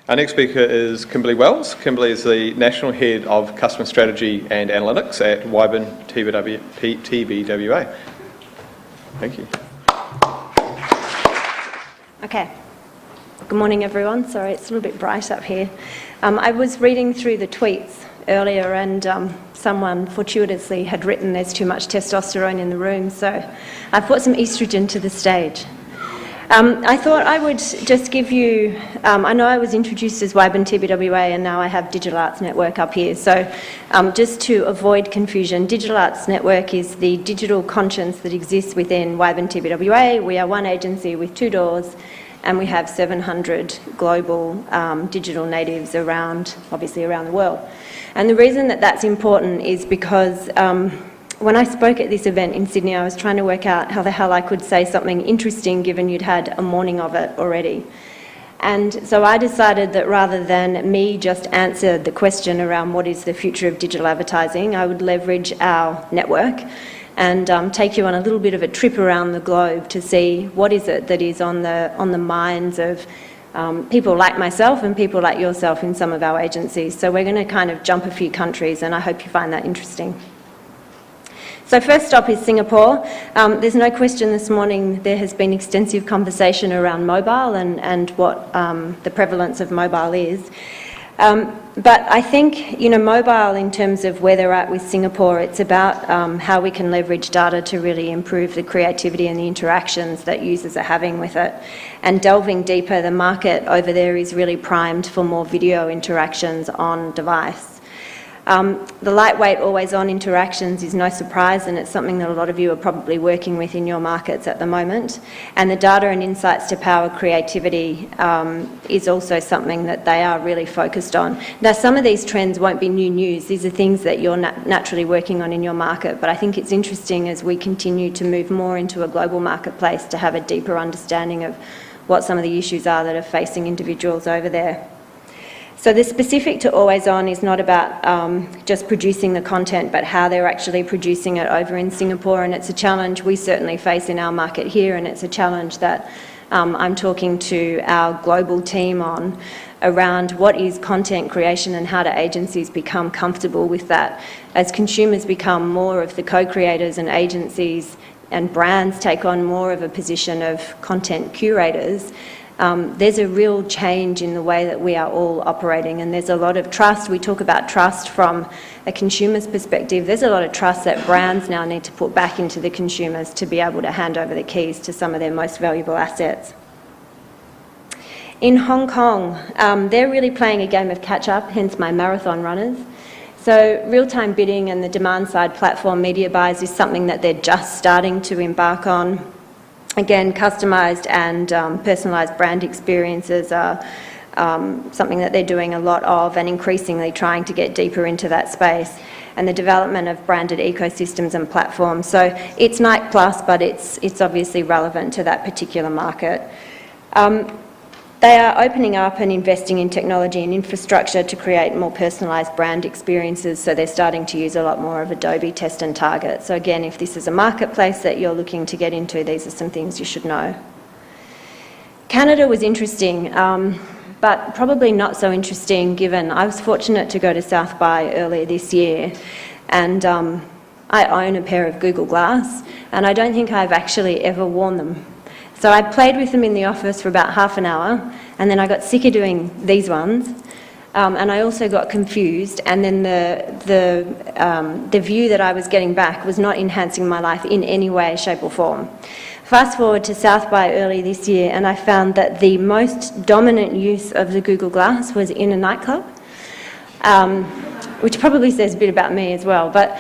Our next speaker is Kimberlee Wells. Kimberlee is the National Head of Customer Strategy and Analytics at Whybin TBWA. Thank you. Okay. Good morning, everyone. Sorry, it's a little bit bright up here. I was reading through the tweets earlier and someone fortuitously had written there's too much testosterone in the room, so I've put some estrogen to the stage. I thought I would just give you, I know I was introduced as Whybin TBWA and now I have Digital Arts Network up here, so just to avoid confusion, Digital Arts Network is the digital conscience that exists within Whybin TBWA. We are one agency with 2 doors and we have 700 global digital natives obviously around the world. And the reason that that's important is because when I spoke at this event in Sydney, I was trying to work out how the hell I could say something interesting given you'd had a morning of it already. And so I decided that rather than me just answer the question around what is the future of digital advertising, I would leverage our network and take you on a little bit of a trip around the globe to see what is it that is on the minds of people like myself and people like yourself in some of our agencies. So we're going to kind of jump a few countries and I hope you find that interesting. So first stop is Singapore. There's no question this morning there has been extensive conversation around mobile and what the prevalence of mobile is. But I think, mobile in terms of where they're at with Singapore, it's about how we can leverage data to really improve the creativity and the interactions that users are having with it. And delving deeper, the market over there is really primed for more video interactions on device. The lightweight always-on interactions is no surprise, and it's something that a lot of you are probably working with in your markets at the moment. And the data and insights to power creativity is also something that they are really focused on. Now, some of these trends won't be new news. These are things that you're naturally working on in your market, but I think it's interesting as we continue to move more into a global marketplace to have a deeper understanding of what some of the issues are that are facing individuals over there. So the specific to always on is not about just producing the content, but how they're actually producing it over in Singapore, and it's a challenge we certainly face in our market here, and it's a challenge that I'm talking to our global team on around what is content creation and how do agencies become comfortable with that. As consumers become more of the co-creators and agencies and brands take on more of a position of content curators, there's a real change in the way that we are all operating, and there's a lot of trust. We talk about trust from a consumer's perspective. There's a lot of trust that brands now need to put back into the consumers to be able to hand over the keys to some of their most valuable assets. In Hong Kong, they're really playing a game of catch-up, hence my marathon runners. So real-time bidding and the demand-side platform media buys is something that they're just starting to embark on. Again, customised and personalised brand experiences are something that they're doing a lot of and increasingly trying to get deeper into that space, and the development of branded ecosystems and platforms. So it's Nike Plus, but it's obviously relevant to that particular market. They are opening up and investing in technology and infrastructure to create more personalised brand experiences, so they're starting to use a lot more of Adobe Test and Target. So again, if this is a marketplace that you're looking to get into, these are some things you should know. Canada was interesting, but probably not so interesting given I was fortunate to go to South by earlier this year, and I own a pair of Google Glass, and I don't think I've actually ever worn them. So I played with them in the office for about half an hour, and then I got sick of doing these ones, and I also got confused, and then the view that I was getting back was not enhancing my life in any way, shape or form. Fast forward to South by early this year, and I found that the most dominant use of the Google Glass was in a nightclub. Which probably says a bit about me as well, but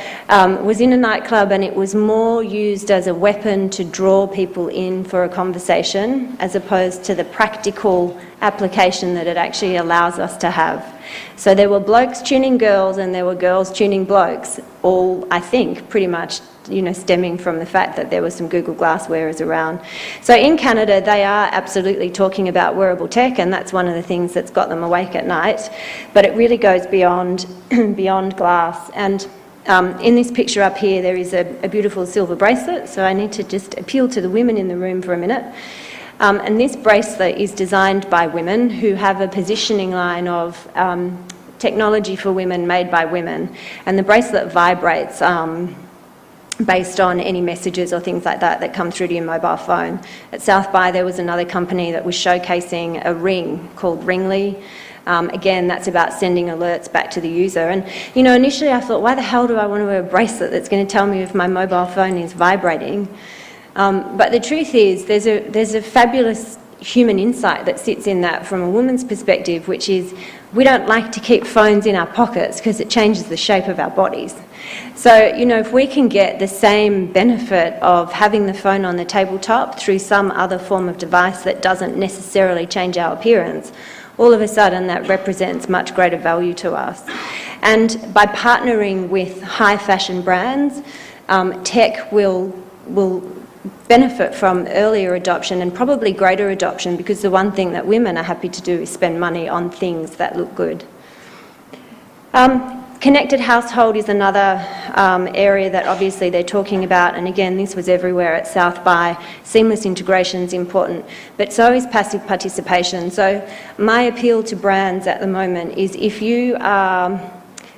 was in a nightclub, and it was more used as a weapon to draw people in for a conversation as opposed to the practical application that it actually allows us to have. So there were blokes tuning girls and there were girls tuning blokes, all, I think, pretty much stemming from the fact that there were some Google Glass wearers around. So in Canada, they are absolutely talking about wearable tech, and that's one of the things that's got them awake at night. But it really goes beyond glass. And in this picture up here, there is a beautiful silver bracelet. So I need to just appeal to the women in the room for a minute. And this bracelet is designed by women who have a positioning line of technology for women made by women. And the bracelet vibrates based on any messages or things like that that come through to your mobile phone. At South By, there was another company that was showcasing a ring called Ringly. Again, that's about sending alerts back to the user. And, you know, initially I thought, why the hell do I want to wear a bracelet that's going to tell me if my mobile phone is vibrating? But the truth is, there's a fabulous human insight that sits in that from a woman's perspective, which is we don't like to keep phones in our pockets because it changes the shape of our bodies. So, you know, if we can get the same benefit of having the phone on the tabletop through some other form of device that doesn't necessarily change our appearance, all of a sudden that represents much greater value to us. And by partnering with high fashion brands, tech will benefit from earlier adoption and probably greater adoption, because the one thing that women are happy to do is spend money on things that look good. Connected household is another area that obviously they're talking about, and again, this was everywhere at South By. Seamless integration is important, but so is passive participation. So my appeal to brands at the moment is, if you are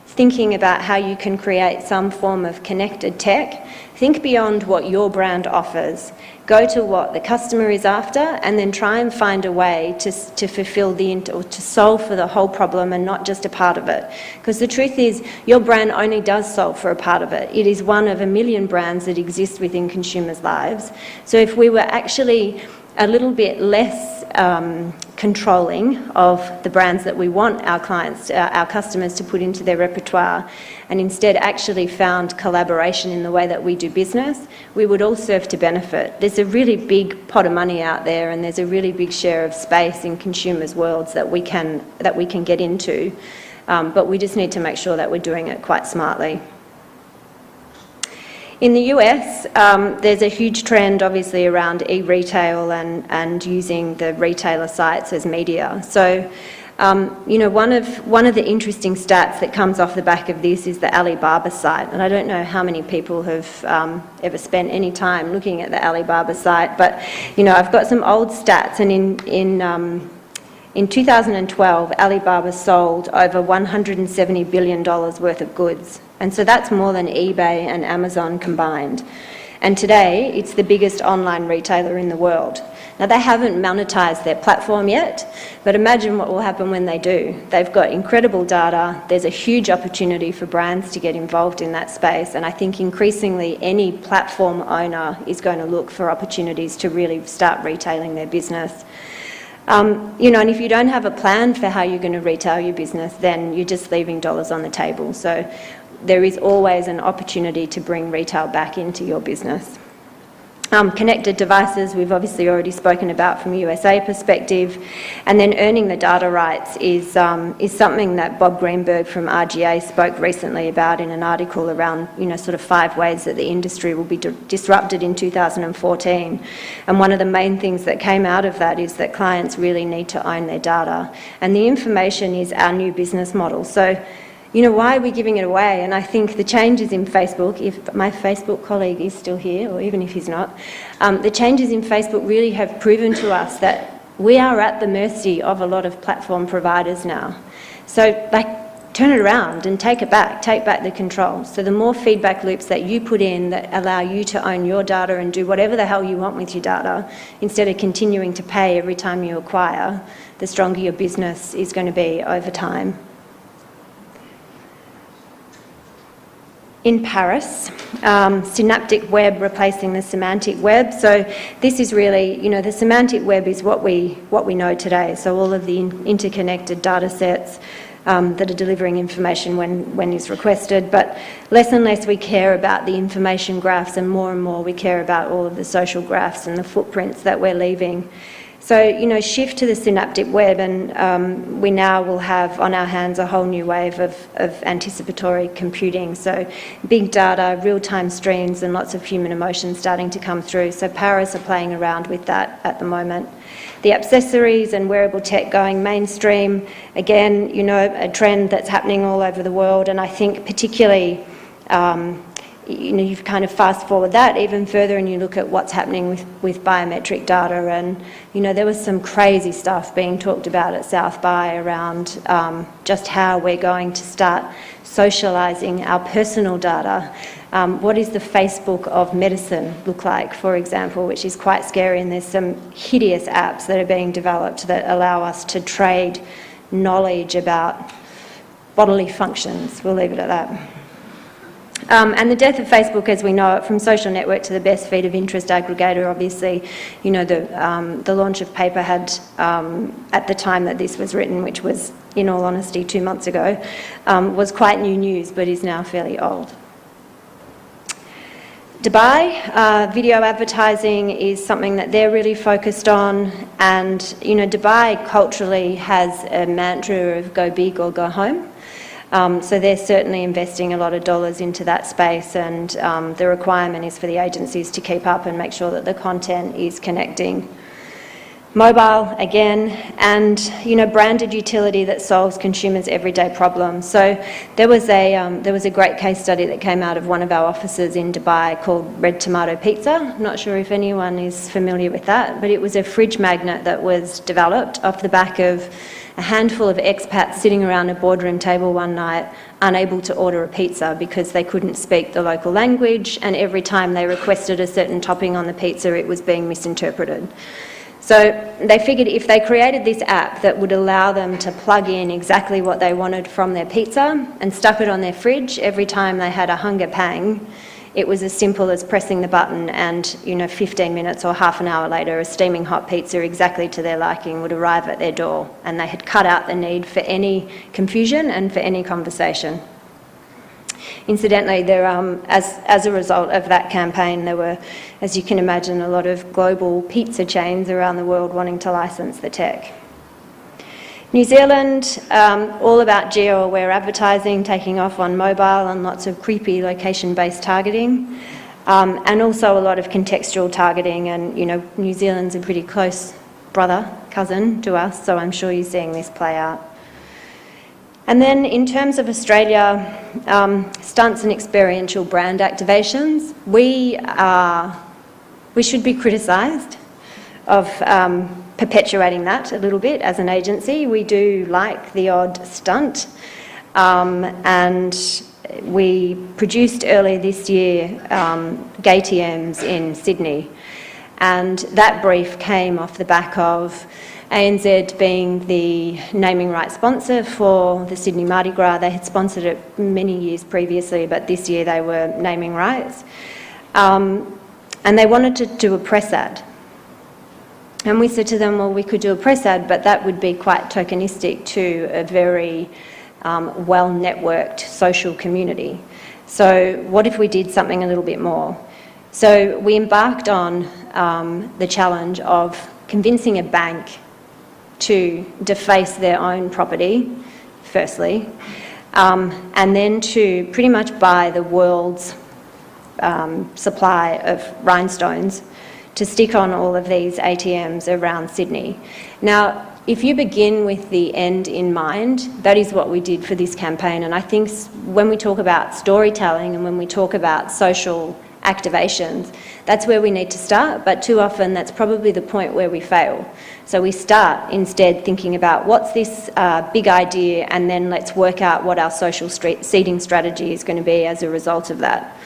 thinking about how you can create some form of connected tech, think beyond what your brand offers. Go to what the customer is after, and then try and find a way to fulfill or to solve for the whole problem and not just a part of it. Because the truth is, your brand only does solve for a part of it. It is one of a million brands that exist within consumers' lives. So if we were actually a little bit less controlling of the brands that we want our clients, our customers to put into their repertoire, and instead actually found collaboration in the way that we do business, we would all serve to benefit. There's a really big pot of money out there, and there's a really big share of space in consumers' worlds that we can get into, but we just need to make sure that we're doing it quite smartly. In the US, there's a huge trend obviously around e-retail and using the retailer sites as media. So, you know, one of the interesting stats that comes off the back of this is the Alibaba site. And I don't know how many people have ever spent any time looking at the Alibaba site, but, you know, I've got some old stats, and in 2012, Alibaba sold over $170 billion worth of goods. And so that's more than eBay and Amazon combined. And today, it's the biggest online retailer in the world. Now, they haven't monetized their platform yet, but imagine what will happen when they do. They've got incredible data. There's a huge opportunity for brands to get involved in that space. And I think increasingly any platform owner is going to look for opportunities to really start retailing their business. You know, and if you don't have a plan for how you're going to retail your business, then you're just leaving dollars on the table. So there is always an opportunity to bring retail back into your business. Connected devices, we've obviously already spoken about from a USA perspective, and then earning the data rights is something that Bob Greenberg from RGA spoke recently about in an article around, you know, sort of 5 ways that the industry will be disrupted in 2014. And one of the main things that came out of that is that clients really need to own their data, and the information is our new business model. So, you know, why are we giving it away? And I think the changes in Facebook, if my Facebook colleague is still here, or even if he's not, the changes in Facebook really have proven to us that we are at the mercy of a lot of platform providers now. So, like, turn it around and take back the control. So the more feedback loops that you put in that allow you to own your data and do whatever the hell you want with your data, instead of continuing to pay every time you acquire, the stronger your business is going to be over time. In Paris, Synaptic web replacing the semantic web. So this is really, you know, the semantic web is what we know today. So all of the interconnected data sets that are delivering information when is requested, but less and less we care about the information graphs, and more we care about all of the social graphs and the footprints that we're leaving. So, you know, shift to the synaptic web, and we now will have on our hands a whole new wave of anticipatory computing. So big data, real-time streams, and lots of human emotion starting to come through. So Paris are playing around with that at the moment. The accessories and wearable tech going mainstream, again, you know, a trend that's happening all over the world, and I think particularly you kind of fast forward that even further and you look at what's happening with biometric data, and there was some crazy stuff being talked about at South by around just how we're going to start socialising our personal data. What does the Facebook of medicine look like, for example, which is quite scary, and there's some hideous apps that are being developed that allow us to trade knowledge about bodily functions. We'll leave it at that. And the death of Facebook as we know it, from social network to the best feed of interest aggregator, obviously, the launch of Paper had, at the time that this was written, which was, in all honesty, 2 months ago, was quite new news, but is now fairly old. Dubai, video advertising is something that they're really focused on, and Dubai culturally has a mantra of go big or go home. So they're certainly investing a lot of dollars into that space, and the requirement is for the agencies to keep up and make sure that the content is connecting. Mobile, again, and branded utility that solves consumers' everyday problems. So there was a great case study that came out of one of our offices in Dubai called Red Tomato Pizza. I'm not sure if anyone is familiar with that, but it was a fridge magnet that was developed off the back of a handful of expats sitting around a boardroom table one night, unable to order a pizza because they couldn't speak the local language, and every time they requested a certain topping on the pizza, it was being misinterpreted. So they figured if they created this app that would allow them to plug in exactly what they wanted from their pizza and stuck it on their fridge every time they had a hunger pang, it was as simple as pressing the button and 15 minutes or half an hour later, a steaming hot pizza exactly to their liking would arrive at their door, and they had cut out the need for any confusion and for any conversation. Incidentally, there, as a result of that campaign, there were, as you can imagine, a lot of global pizza chains around the world wanting to license the tech. New Zealand, all about geo-aware advertising, taking off on mobile and lots of creepy location-based targeting, and also a lot of contextual targeting, and New Zealand's a pretty close cousin to us, so I'm sure you're seeing this play out. And then in terms of Australia, stunts and experiential brand activations, we should be criticised of perpetuating that a little bit as an agency. We do like the odd stunt, and we produced earlier this year GayTMs in Sydney, and that brief came off the back of ANZ being the naming rights sponsor for the Sydney Mardi Gras. They had sponsored it many years previously, but this year they were naming rights. And they wanted to do a press ad. And we said to them, well, we could do a press ad, but that would be quite tokenistic to a very well-networked social community. So what if we did something a little bit more? So we embarked on the challenge of convincing a bank to deface their own property, firstly, and then to pretty much buy the world's supply of rhinestones to stick on all of these ATMs around Sydney. Now, if you begin with the end in mind, that is what we did for this campaign, and I think when we talk about storytelling and when we talk about social activations, that's where we need to start, but too often that's probably the point where we fail. So we start instead thinking about what's this big idea, and then let's work out what our social seeding strategy is going to be as a result of that.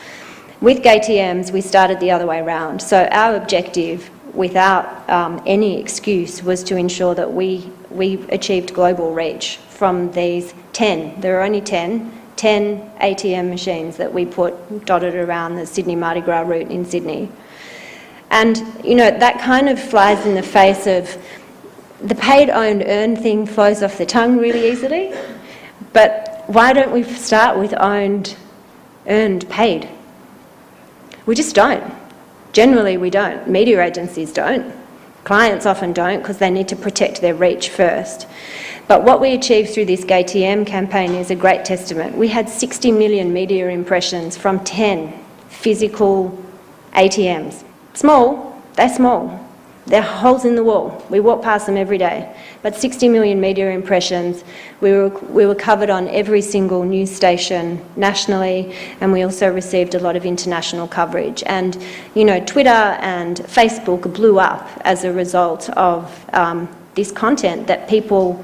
With GayTMs, we started the other way around. So our objective, without any excuse, was to ensure that we achieved global reach from these 10. There are only 10 ATM machines that we put dotted around the Sydney Mardi Gras route in Sydney. And, that kind of flies in the face of the paid, owned, earned thing flows off the tongue really easily. But why don't we start with owned, earned, paid? We just don't. Generally, we don't. Media agencies don't. Clients often don't because they need to protect their reach first. But what we achieved through this GayTM campaign is a great testament. We had 60 million media impressions from 10 physical ATMs. Small, they're small, They're holes in the wall. We walk past them every day. But 60 million media impressions. We were covered on every single news station nationally, and we also received a lot of international coverage. And, you know, Twitter and Facebook blew up as a result of this content that people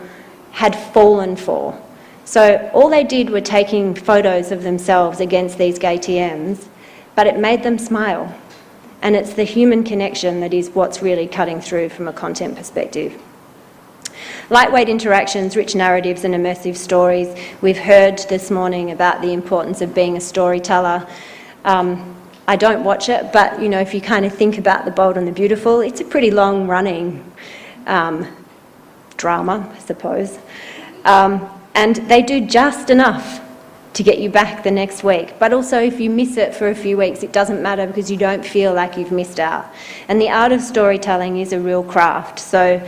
had fallen for. So all they did were taking photos of themselves against these gay TMs, but it made them smile. And it's the human connection that is what's really cutting through from a content perspective. Lightweight interactions, rich narratives and immersive stories. We've heard this morning about the importance of being a storyteller. I don't watch it, but you know, if you kind of think about The Bold and the Beautiful, it's a pretty long running drama, I suppose. And they do just enough to get you back the next week. But also if you miss it for a few weeks, it doesn't matter because you don't feel like you've missed out. And the art of storytelling is a real craft. So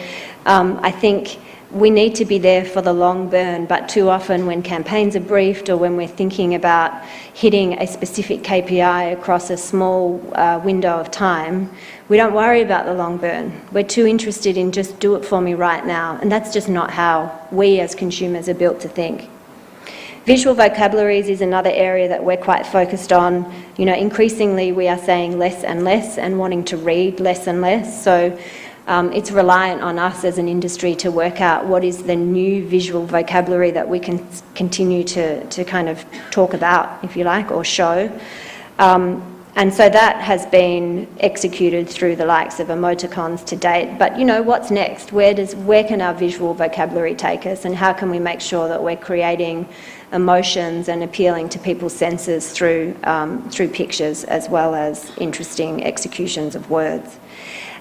I think we need to be there for the long burn, but too often when campaigns are briefed or when we're thinking about hitting a specific KPI across a small window of time, we don't worry about the long burn. We're too interested in just do it for me right now. And that's just not how we as consumers are built to think. Visual vocabularies is another area that we're quite focused on. You know, increasingly we are saying less and less and wanting to read less and less. So it's reliant on us as an industry to work out what is the new visual vocabulary that we can continue to kind of talk about, if you like, or show. And so that has been executed through the likes of emoticons to date. But you know, what's next? Where can our visual vocabulary take us, and how can we make sure that we're creating emotions and appealing to people's senses through pictures as well as interesting executions of words?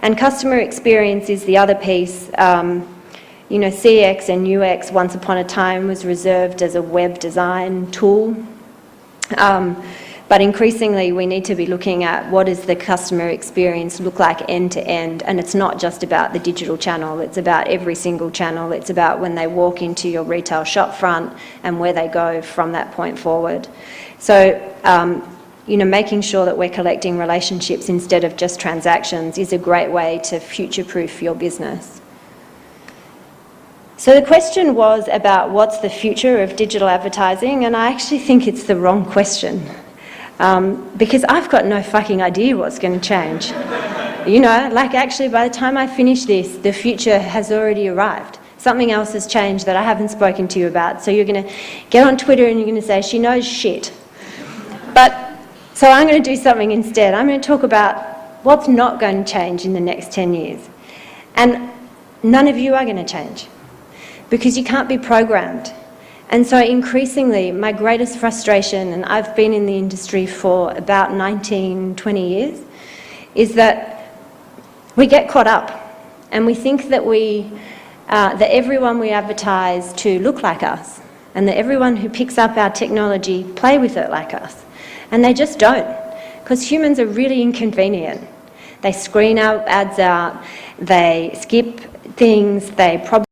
And customer experience is the other piece. You know, CX and UX once upon a time was reserved as a web design tool. But increasingly we need to be looking at what does the customer experience look like end to end, and it's not just about the digital channel, it's about every single channel. It's about when they walk into your retail shop front and where they go from that point forward. So, you know, making sure that we're collecting relationships instead of just transactions is a great way to future-proof your business. So the question was about what's the future of digital advertising, and I actually think it's the wrong question. Because I've got no fucking idea what's going to change. You know, like actually by the time I finish this, the future has already arrived. Something else has changed that I haven't spoken to you about. So you're going to get on Twitter and you're going to say, she knows shit. But, so I'm going to do something instead. I'm going to talk about what's not going to change in the next 10 years. And none of you are going to change because you can't be programmed. And so increasingly, my greatest frustration, and I've been in the industry for about 19, 20 years, is that we get caught up and we think that that everyone we advertise to look like us and that everyone who picks up our technology play with it like us. And they just don't, because humans are really inconvenient. They screen our ads out, they skip things, they probably